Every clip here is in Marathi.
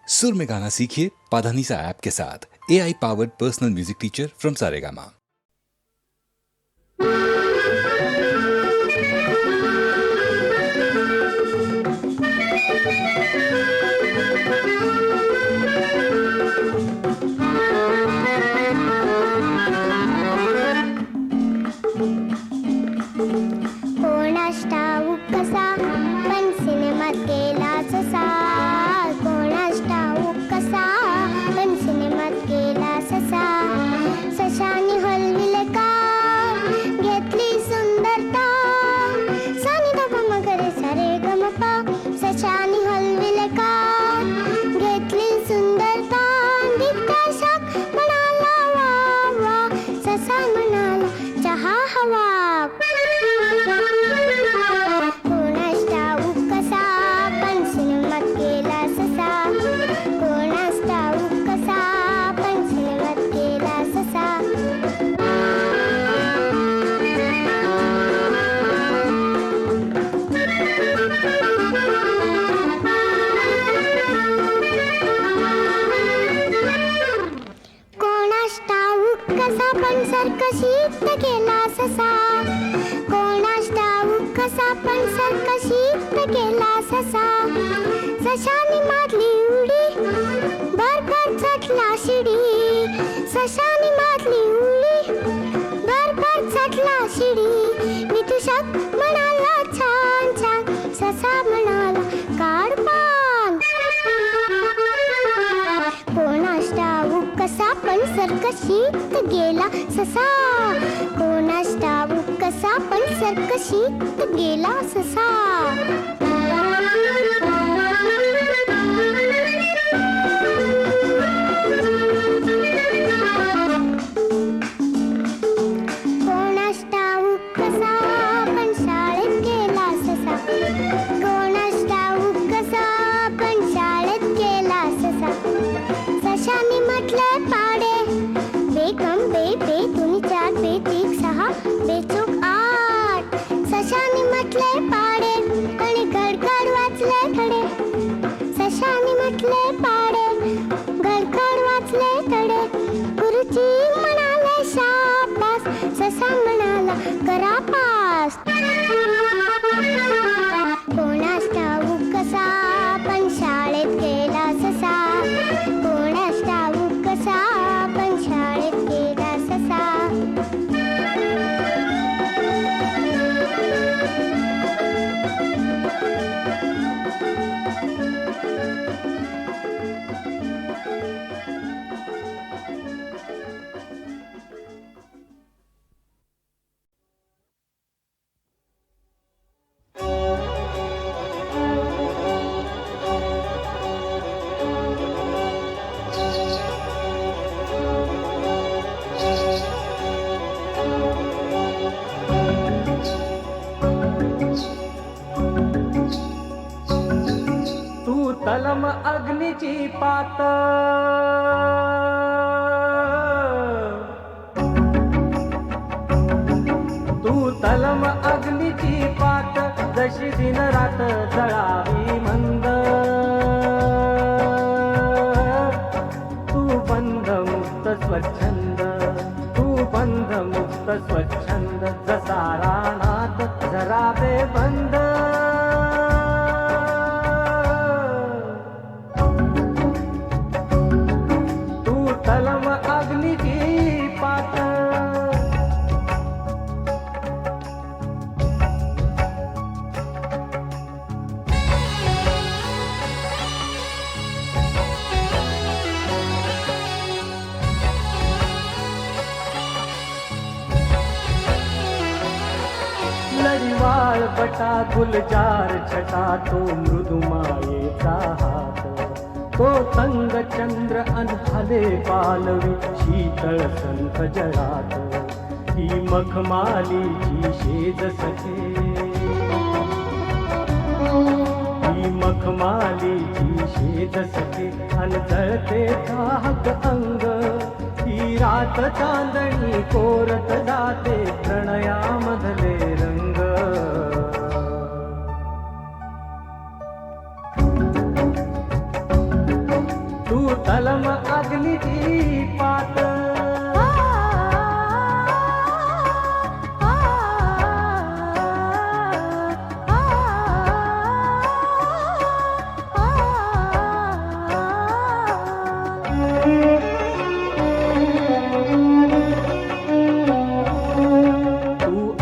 सुर में गाना सीखिए पाधानीसा ऐप के साथ। AI powered personal music teacher from Saregama. सर्कशीत गेला ससा, कोणास ठाऊक कसा पण सर्कशीत गेला ससा. सशानी मारली उडी, बरबर चटला शिडी. सशानी मारली उडी, बरबर चटला शिडी. विदूषक म्हणाला छान छान, ससा म्हणाला काढ पान. कोणास ठाऊक कसा पण सर्कशीत गेला ससा, कोणास ठाऊक कसा पण सर्कशीत गेला ससा. कोणास ठाऊक कसा पण शाळेत गेला ससा, कोणास ठाऊक कसा पण शाळेत गेला ससा. सशानी म्हटले पाडे, बेकम बे बे दोन्ही चार बे तीन सहा बेचूक आठ. सशानी म्हटले पाडे आणि गडगड वाचले धडे. सशानी म्हटले पाडे, गडगड वाचले धडे. गुरुजी म्हणाले शाबास, ससा म्हणाला करा पास. कोणास ठाऊक कसा पण शाळेत गेला ससा, कोणास ठाऊक कसा पण शाळेत गेला ससा. तलम अग्नीची पात, तू तलम अग्नीची पात. जशी दिन रात जळावी मंद, तू बंध मुक्त स्वच्छंद, तू बंध मुक्त स्वच्छंद. जसा रानात जराबे बंद, तलम अग्नीची पात. लढवाळ बटा गुलजार छटा, तो मृदुमायेचा हात. तो तंग चंद्र अनहले पालवी, शीतळ संथ जळात. ही मखमालीची शेज सखे, ही मखमालीची शेज सखे. अन जळते दाहक अंग, ही रात चांदणी कोरत जाते प्रणयामधले रंग. तू तलम अग्नीची पात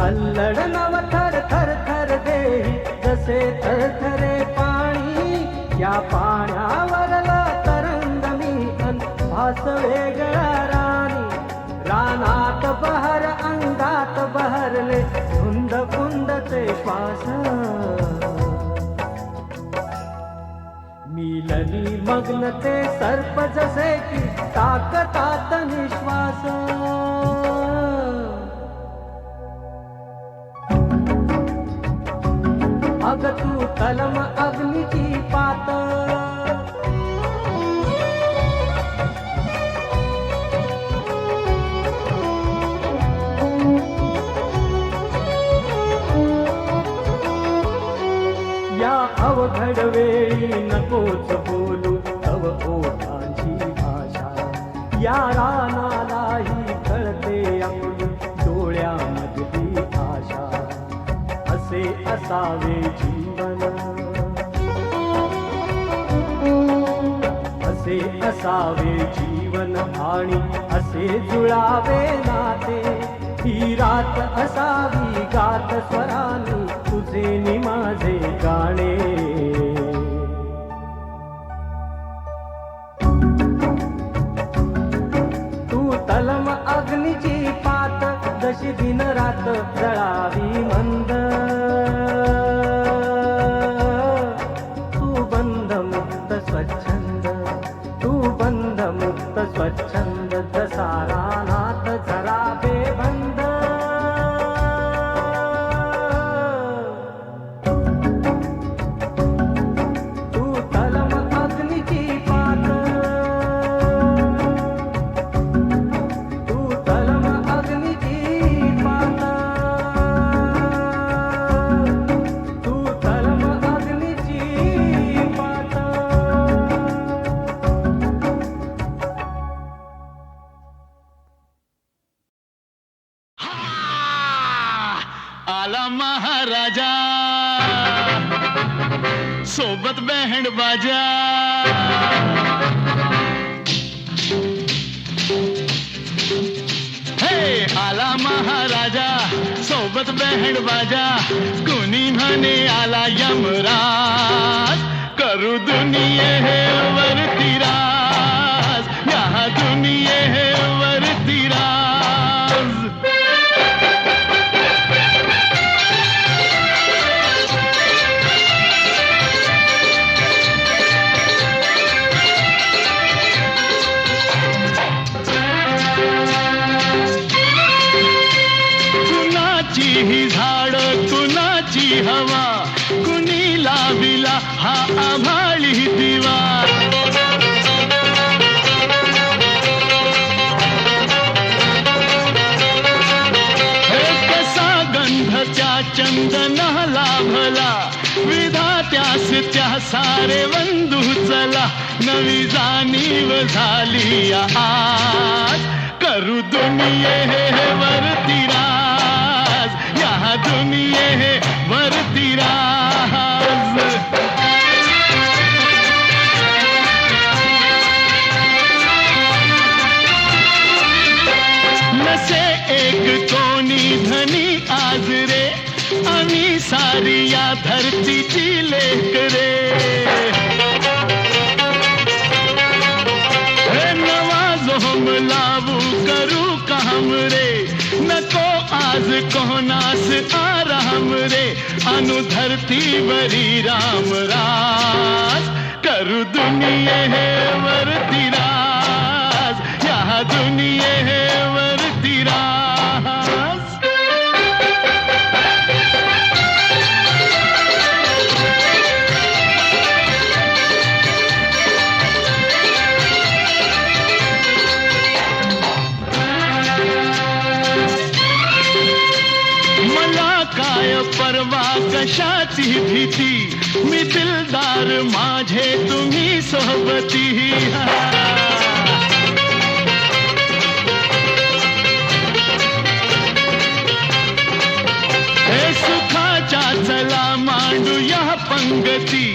अल्लड नव थर थर थर देही जसे थरथरे पाणी या पाण्यावरला तरंग मी भास वेगळा राणी रानात बहर अंगात बहरले धुंद कुंदचे श्वास मिलनी मग्न ते सर्प जसे की ताकतात निश्वास अग तू तलम अग्नीची पात या अवघड वेळी नकोच बोलू तव ओठांची भाषा या रानालाही कळते आपली डोळ्यामधली आशा असे असावे जीवन असे असावे जीवन आणि असे जुळावे नाते ही रात असावी गात स्वरानी तुझे नि माझे गाणे तू तलम अग्नीची पात जशी दिन रात जळावी मंद तू बंध मुक्त स्वच्छंद तू बंध मुक्त स्वच्छंद जसा रानात जरावे बंद तू तलम अग्नीची पात तू तलम अग्नीची पात तू तलम अग्नीची पात आला महाराजा सोबत बँड बाजा हे आला महाराजा सोबत बँड बाजा कुणी म्हणे आला यमराज करू दुनिये हे वरती राज या दुनिये हे वरती राज ही झाड कुणाची हवा कुणी लाविला हा आभाळी दिवा हे कसा गंध त्या चंदनाला भला विधात्यास त्या सारे वंदू चला नवी जाणीव झाली आज करू दुनिये हे वरती दुनिये है वरती राज नसे एक कोणी धनी आज रे आम्ही सारी या धरतीची लेक रे नवा जोम लावू करू काम रे नको आज कोणास आराम रे अनु धरती बरी राम राज करू दुनिये हे वरती राज या दुनिये हे वरती राज परवा कशाची भीती मी दिलदार माझे तुम्ही सोबती हे सुखाच्या चला मांडूया पंगती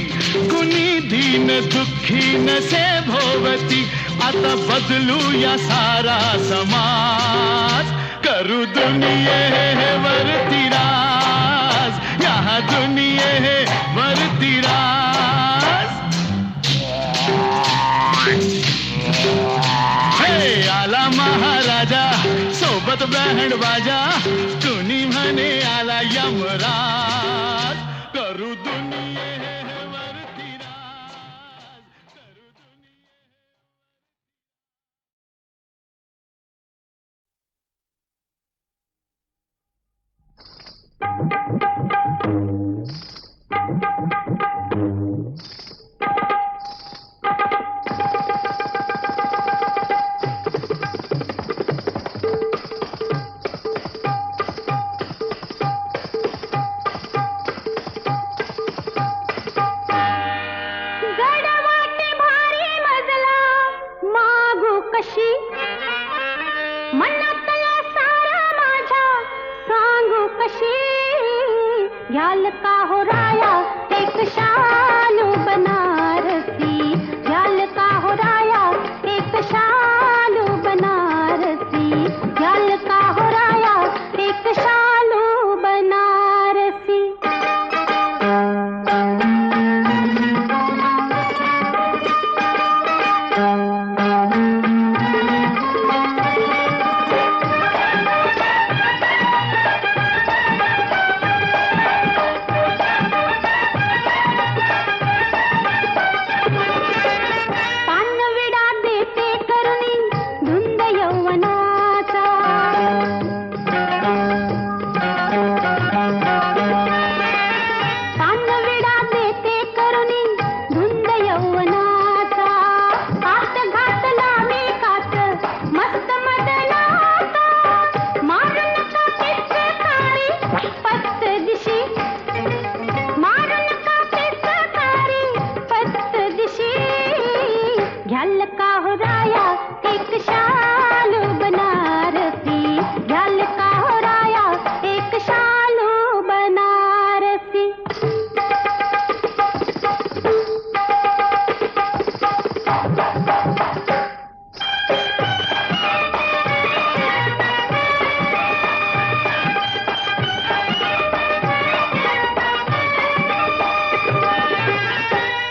कुणी दीन दुःखी नसे भोवती आता बदलूया सारा समाज करू दुनियेवरती राज या दुनियेवरती राज हे आला महाराजा सोबत बँड बाजा कुणी म्हणे आला यमराज करू दुनियेवरती राज करू दुनिये गडवाटे भारी मजला मागू कशी मनातला सारा माझ्या सांगू कशी घ्याल का हो राया एक शालू बनारसी घ्याल का हो राया एक शालू बनारसी घ्याल का हो राया एक शालू बनारसी पानविडा देते करुणी धुंद यौवनाचा पानविडा देते करुणी धुंद यौवनाचा आत घातला मी कात मस्त मदनाचा मारून का पिचकारी पत्त दिशी मारून का पिचकारी पत्त दिशी घ्याल का हो राया एक शालू बनारसी घ्याल का हो राया एक शालू बनारसी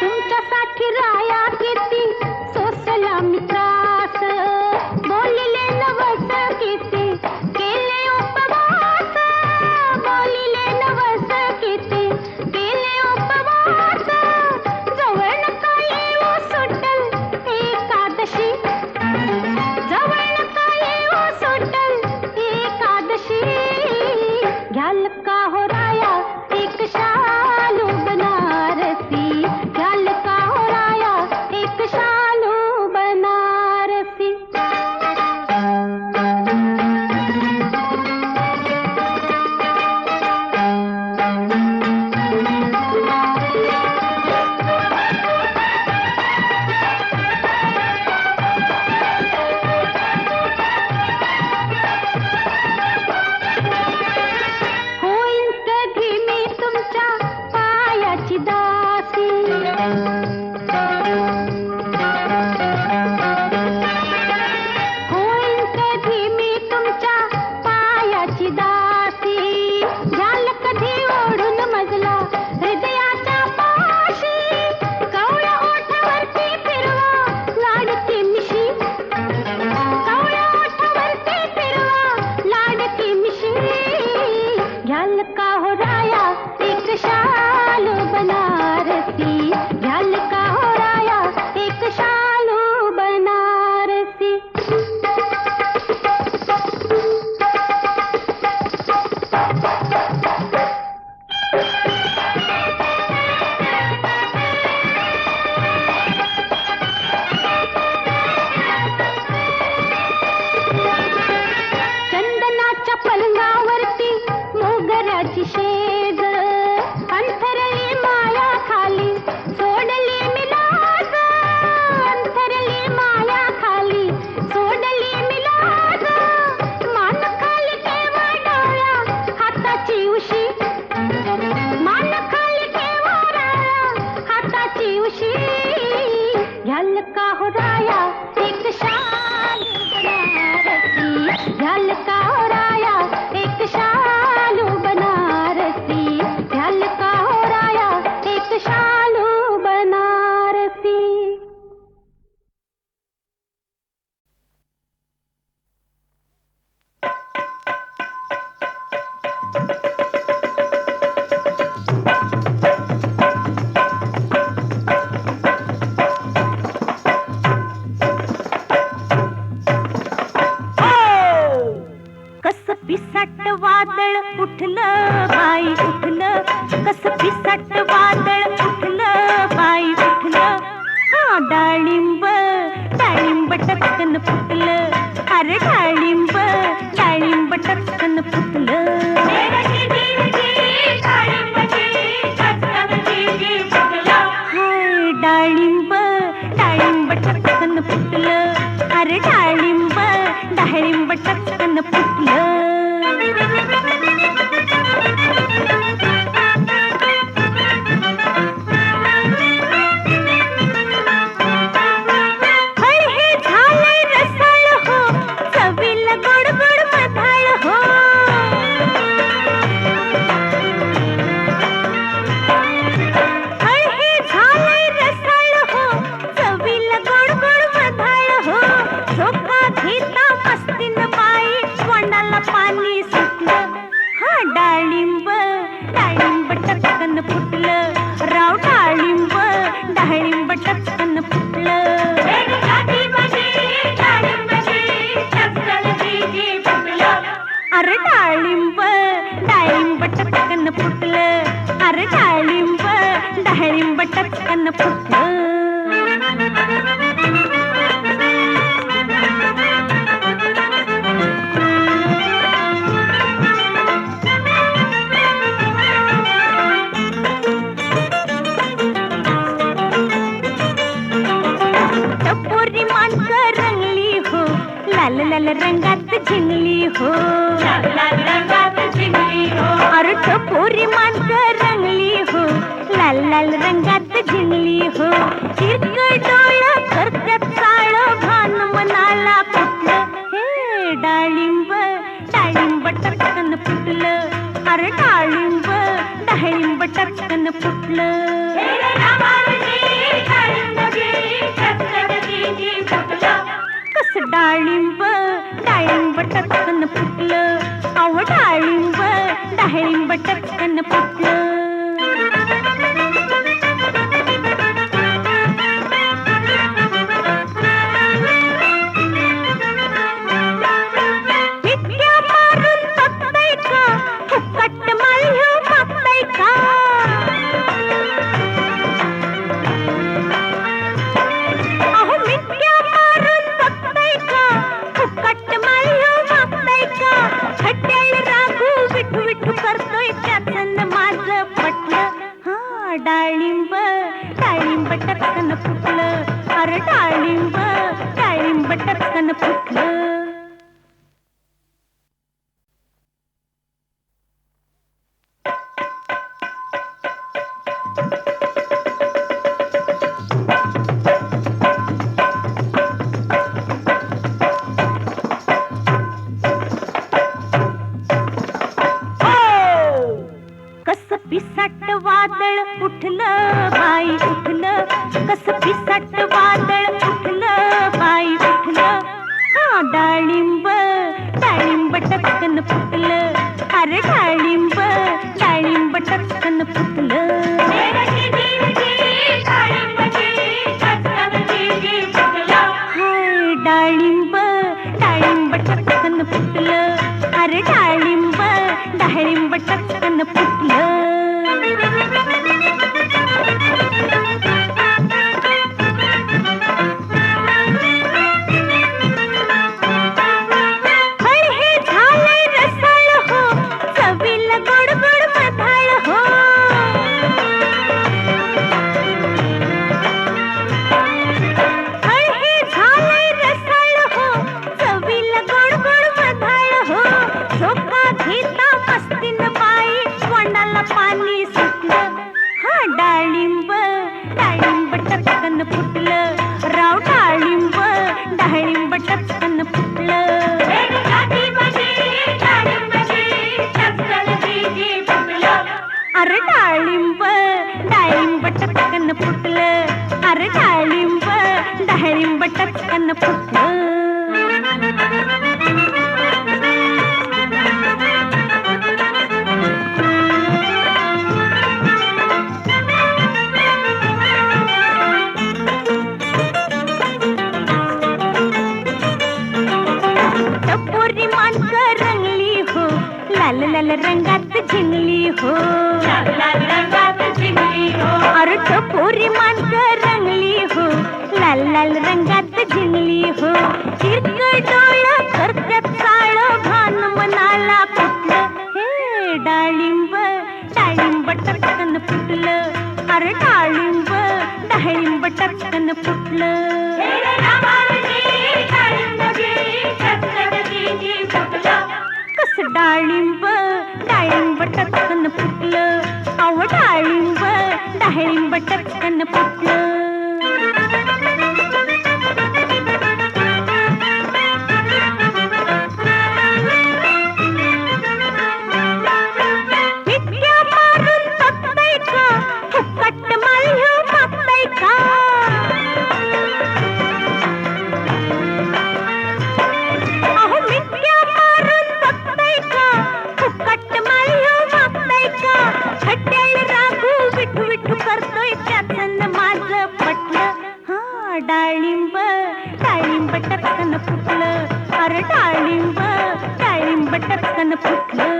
तुमच्यासाठी राया किती सोसला मी त्रास झलका हो राया एक शाल बनारसी, झलका हो राया एक शाल बनारसी, झलका हो राया एक शाल बनारसी। पिसाट वादळ उठलं बाई उठलं, कस पिसाट वादळ उठलं बाई उठलं, हा डाळिंब डाळिंब टचकन फुटलं, अरे डाळिंब डाळिंब टचकन फुटलं, हाय डाळिंब डाळिंब टचकन फुटलं, अरे डाळिंब डाळिंब टचकन फुटलं. अरे डाळिंब डाळिंब टचकन फुटलं, अरे डाळिंब डाळिंब टचकन फुटलं. टपोरी माणसं रंगली हो, लाल लाल रंगात झिंगली हो, लाल लाल रंगात झिंगली हो, अरे टपोरी माणसं रंगली हो, लाल लाल रंगात झिंगली हो, चिरकळ डोळं करत्यात काळ भान मनाला कुठलं, हे डाळिंब डाळिंब टचकन फुटलं, अरे डाळिंब डाळिंब टचकन फुटलं. कस डाळिंब डाळिंब टचकन फुटलं, अहो डाळिंब डाळिंब टचकन फुटलं. इतक्या मारून बघताय का, फुकट माल्य मागताय का, अहो मिठ्या मारून बघताय का, फुकट माल्य मागताय का, हट्याळ राघू विठू विठू करतोय त्यातन माझं पटलं, हा डाळिंब डाळिंब टचकन फुटलं, अरे डाळिंब डाळिंब टचकन फुटलं. कस पिसाट वादळ उठलं बाई उठलं, कस पिसाट वादळ उठलं बाई उठलं, हा डाळिंब डाळिंब टचकन फुटलं, अरे डाळिंब डाळिंब टचकन फुटलं. हाय डाळिंब डाळिंब टचकन फुटलं, अरे डाळिंब डाळिंब टचकन फुटलं. टचकन फुटलं. टपोरी माणसं रंगली हो, लाल लाल रंगात झिंगली हो, लाल लाल रंगात झिंगली हो. अरे टपोरी माणसं रंगली हो, लाल लाल रंगात झिंगली हो. हिरकं डोळं करत्यात काळं, भान मनाला फुटलं. हे डाळिंब डाळिंब टचकन फुटलं. अरे डाळिंब डाळिंब टचकन फुटलं. कस डाळिंब डाळिंब टचकन फुटलं. अव डाळिंब डाळिंब टचकन फुटलं. इतक्या मारून बघताय का, फुकट माल्य मागताय का. अहो मिठ्या मारून बघताय का, फुकट माल्य मागताय का. खट्याळ राघू विठू विठू करतोय, त्यातनं माझं पटलं. हा डाळिंब डाळिंब टचकन फुटलं. अरे डाळिंब डाळिंब टचकन फुटलं.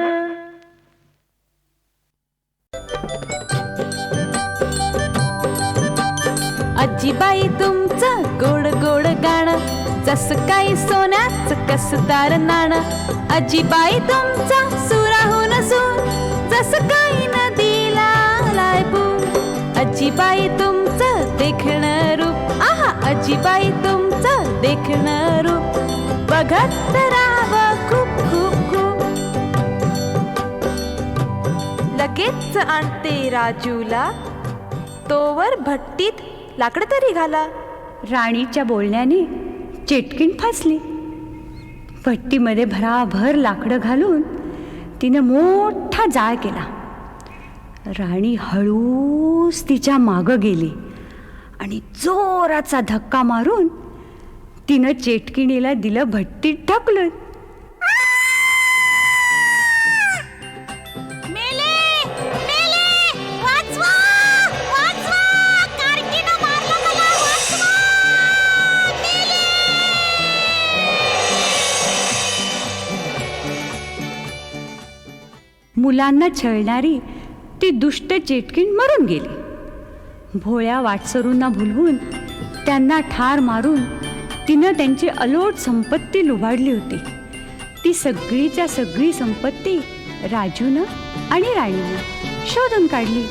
आजीबाई तुमचं गोड गोड गाणं, जसं काही सोन्याचं कसदार नाणं. आजीबाई तुमचा सुराहून सूर, जसं काही नदीला लायबूर. आजीबाई तुमचं देखणं रूप, आहा आजीबाई तुमचं देखणं रूप, बघत राहावं खूप खूप खूप. लगेच आणते राजूला, तोवर भट्टीत लाकडं तरी घाला. राणीच्या बोलण्याने चेटकीण फासली. भट्टीमध्ये भराभर लाकडं घालून तिनं मोठा जाळ केला. राणी हळूच तिच्या मागं गेली आणि जोराचा धक्का मारून तिनं चेटकिणीला दिलं भट्टीत ढकलून. मुलांना छळणारी ती दुष्ट चेटकीण मरून गेली. भोळ्या वाटसरूंना भुलवून त्यांना ठार मारून तिनं त्यांची अलोट संपत्ती लुबाडली होती. ती सगळीच्या सगळी संपत्ती राजूनं आणि राणीनं शोधून काढली.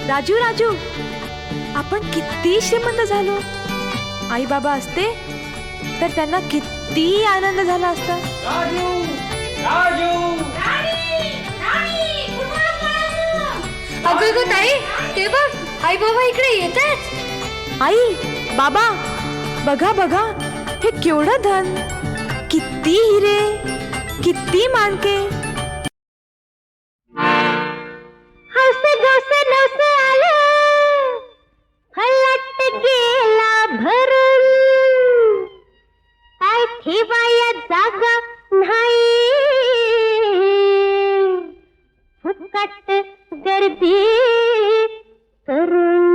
राजू राजू, आपण किती श्रीमंत झालो. आई बाबा असते तर त्यांना किती आनंद झाला असता. अगं ताई, ते बघ आई बाबा इकडे येतात. आई बाबा बघा बघा, हे केवढं धन, किती हिरे, किती माणके. हस घस नस आलं, फलट गेला भरून. काय ठेवाया जागा नाही, फुकट गर्दी करून.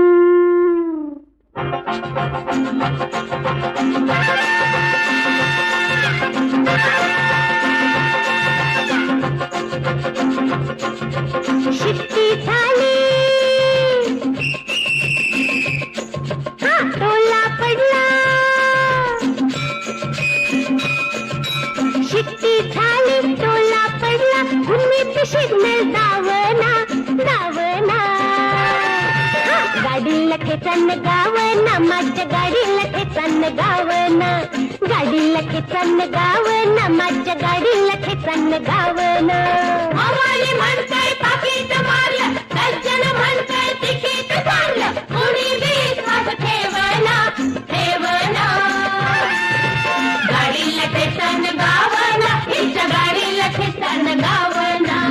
शिट्टी झाली, हा टोला पडला. शिट्टी झाली, टोला पडला, भूमी पिशीतनं दावना दावना. गाडीला खेचन गावना, माझ्या गाडीला खेचन गावना. गाडीला खेचन गावना, माझ्या गाडीला खेचन गावना. आम्हाला म्हणताय पाकीट मारलं, सज्जन म्हणताय तिकीट चाललं, कोणी विश्वास ठेवना ठेवना. गाडीला खेचन गावना, हिच्या गाडीला खेचन गावना.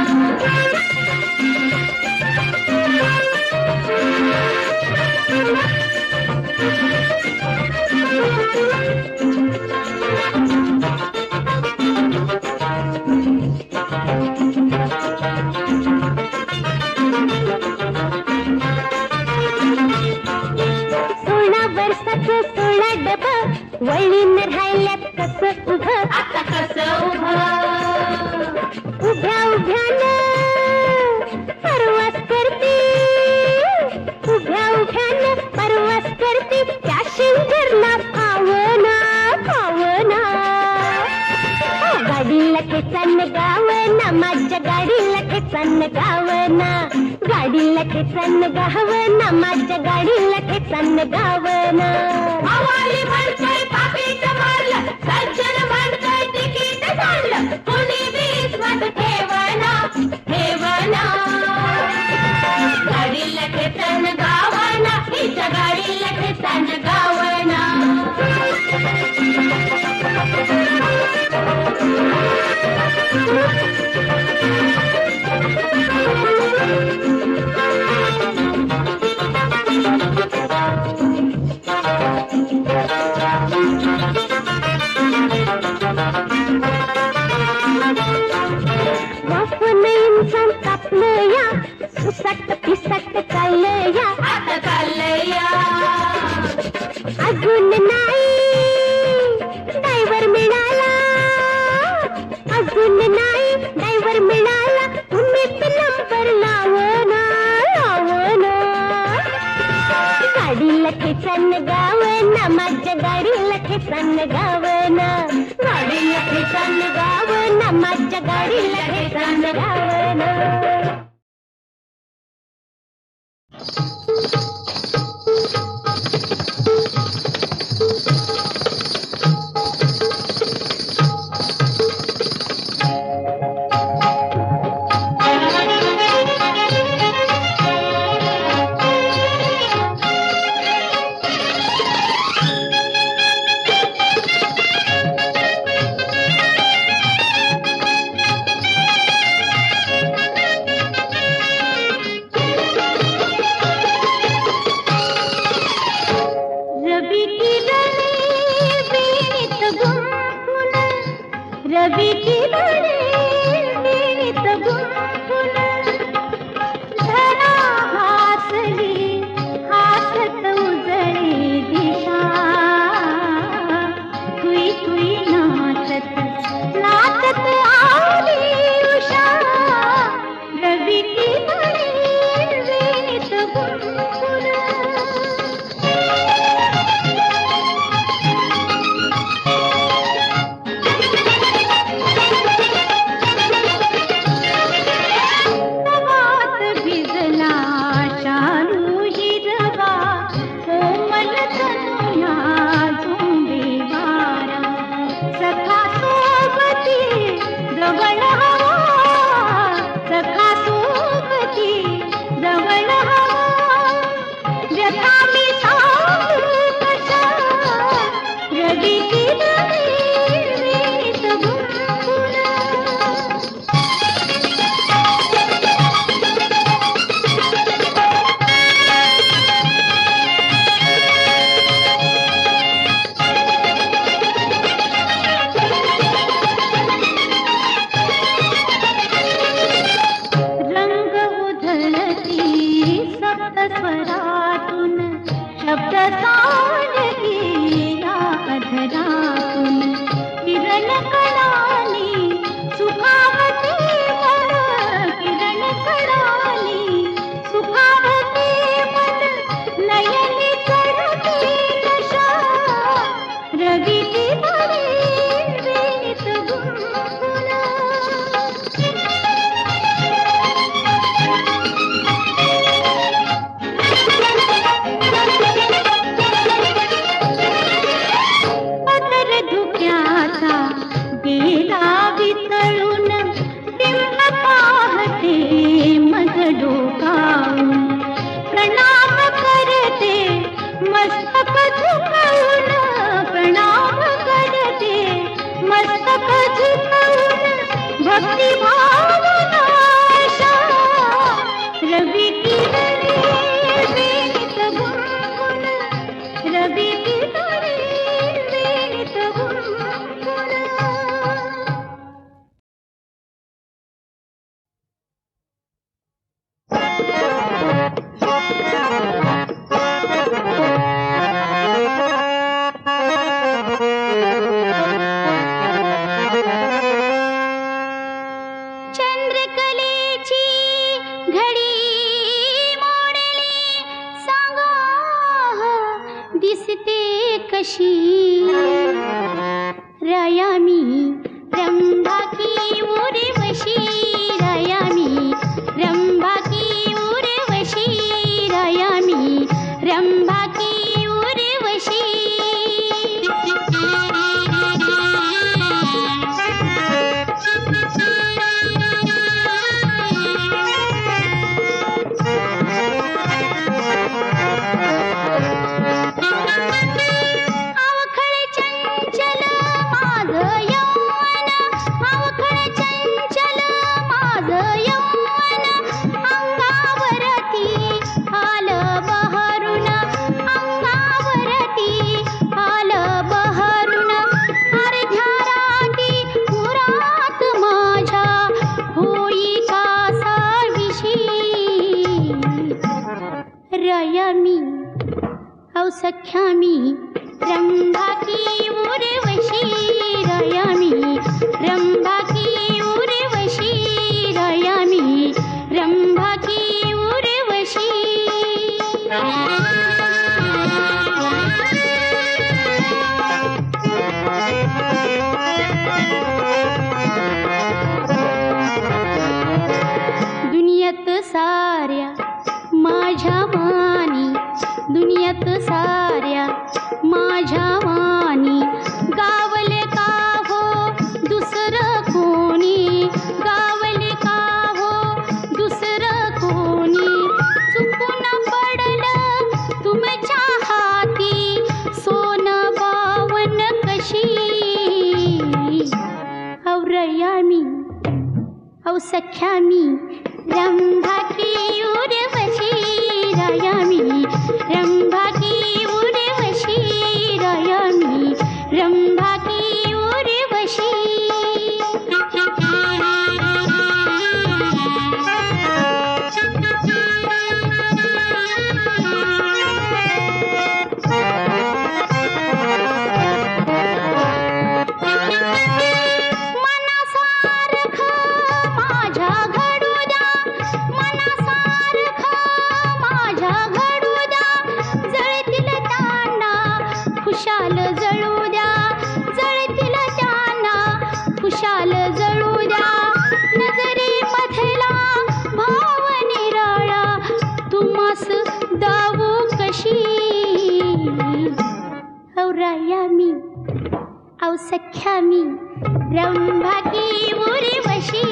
कसं उभं, आता कसं उभं. उभ्या उभ्यानं परवास करते, उभ्या उभ्यानं परवास करते, त्या शिवधरला पावना पावना. गाडीला ठेचान गावना, माझ्या गाडीला ठेचान गावना, गाडीला ठेचान गावना, माझ्या गाडीला ठेचान गावना. हवाली म्हणतोय पापीट मारलं, सज्जन म्हणतोय तिकीट काढलं, कुणी विश्वास ठेवना ठेवना. गाडीला ठेचान गावना, हिच्या गाडीला ठेचान गावना. इंसान कापलं या, सुसट पिसट चाललं या, आता चाललं या. अजून नाही ड्रायव्हर मिळाला, अजून नाही ड्रायव्हर मिळाला, तुम्हीच नंबर लावना लावना. गाडीला ठेचान गावना, माझ्या गाडीला ठेचान गावना, गाडीला ठेचान गावना, माझ्या गाडीला ठेचान गावना. रवि की लड़ी वीणित गुंफुन, धरा हासली हासत उजळी दिशा, तुई तुई नाचत नाचत आली उषा. रवि की लड़ी वीणित गुंफुन. मस्तक झुकवून प्रणाम करते, सख्या मी रंभा की उर्वशी राया मी रंभा की उर्वशी राया मी रंभा की उर्वशी दुनियेत साऱ्या माझ्या मानी दुनियेत साऱ्या माझ्या वाणी गावले का हो दुसरं कोणी गावले का हो दुसरं कोणी चुकून पडलं तुमच्या हाती सोन बावन कशी औरया मी औ सख्या मी रंभा की उर्वशी राया मी रंभा की उर्वशी राया मी रंभा की उर्वशी खुशाल जळू द्या जळतील त्यांना खुशाल जळू द्या नजरे मधला भाव निराळा तुम्हास दावू कशी औ राया मी औ सख्या मी रंभा की उर्वशी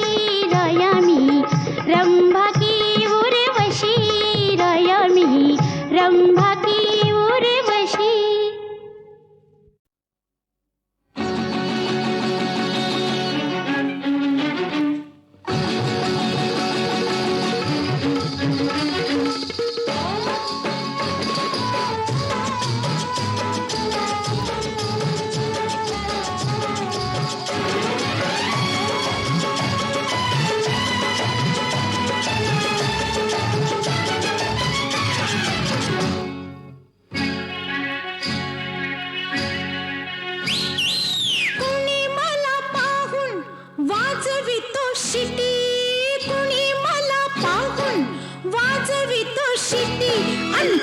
राया मी रंभा की उर्वशी राया मी रंभा की उर्वशी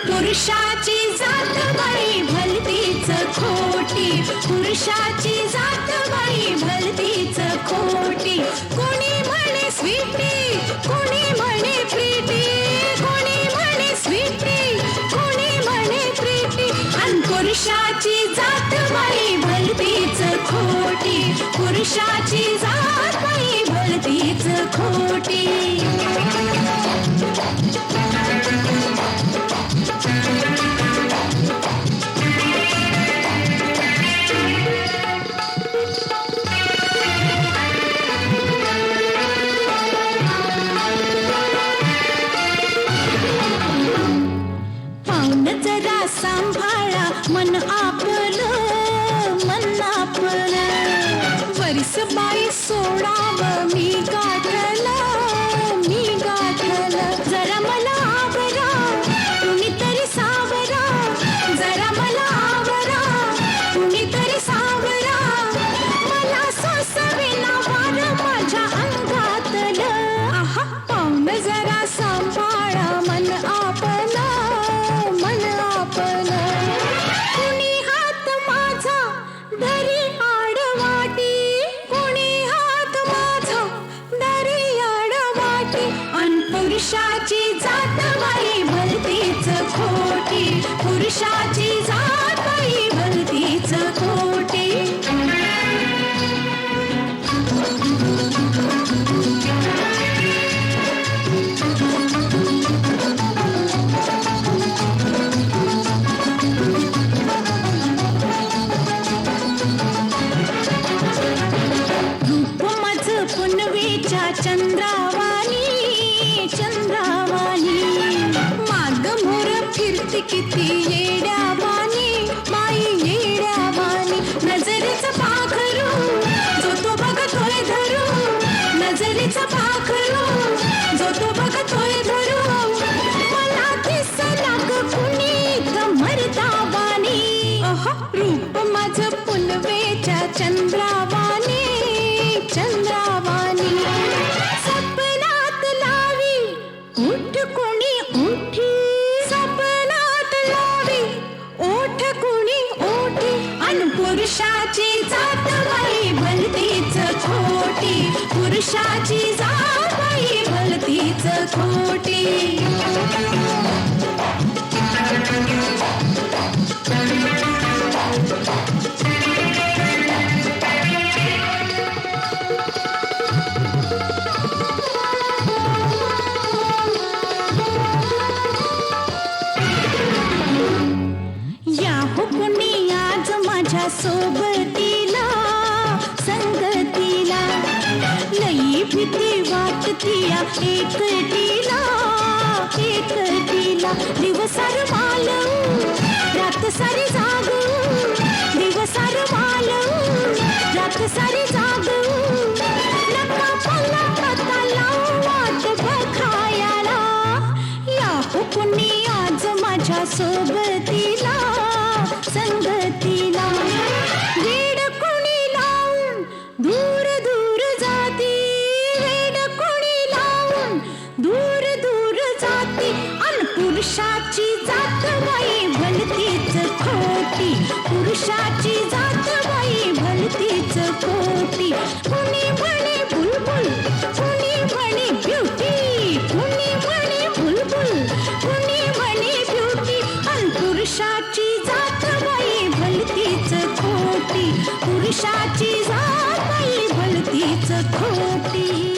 पुरुषाची जात बाई भलतीच खोटी पुरुषाची जात बाई भलतीच खोटी कोणी म्हणे स्वीटी कोणी म्हणे प्रीती कोणी म्हणे स्वीटी कोणी म्हणे प्रीती आणि पुरुषाची जात बाई भलतीच खोटी पुरुषाची जात बाई भलतीच खोटी सांभाळा मन आपलं वरिस बाई सोडावं मी गाठलं जरा मला आवरा कुणीतरी सावरा जरा मला आवरा कुणीतरी सावरा मला सोसविना वार माझ्या अंगातलं आहा पाहुण जरा सांभाळा मन आपलं कुणी हात माझा धरी आडवाटी कुणी हात माझा धरी आडवाटी अन पुरुषाची जात बाई भलतीच खोटी पुरुषाची जात बाई भलतीच खोटी किती येड्यावानी बाई येड्यावानी नजरेचं पाखरू जो तो बघतोय धरू नजरेचं पाखरू जो तो बघतोय धरू मला दिसला ग कुणी मरता चंद्रावाणी चंद्रावाणी सपनात लावी उठ कोणी उठी सपनात लावी ओठ कोणी ओठी अन पुरुषाची जात बाई भलतीच खोटी पुरुषाची जात बाई भलतीच खोटी सोबतीला संगतीला लई भीती वाटतीया एकटीला एकटीला दिवसार मालू रात सारी जागू दिवसार मालू रात सारी जागू नका पल्ला पत्ता लावू वाट बघायला या हुकुनी आज माझ्या सोबतीला संगतीला वेड कोणी लावून दूर दूर जाती वेड कोणी लावून दूर दूर जाती अन पुरुषाची जात बाई भलतीच खोटी पुरुषाची जात बाई भलतीच खोटी कुणी म्हणे बुलबुल कुणी म्हणे ब्युटी कुणी म्हणे बुलबुल कुणी म्हणे ब्युटी अन पुरुषाची जात बाई भलतीच खोटी पुरुषाची जात बाई भलतीच खोटी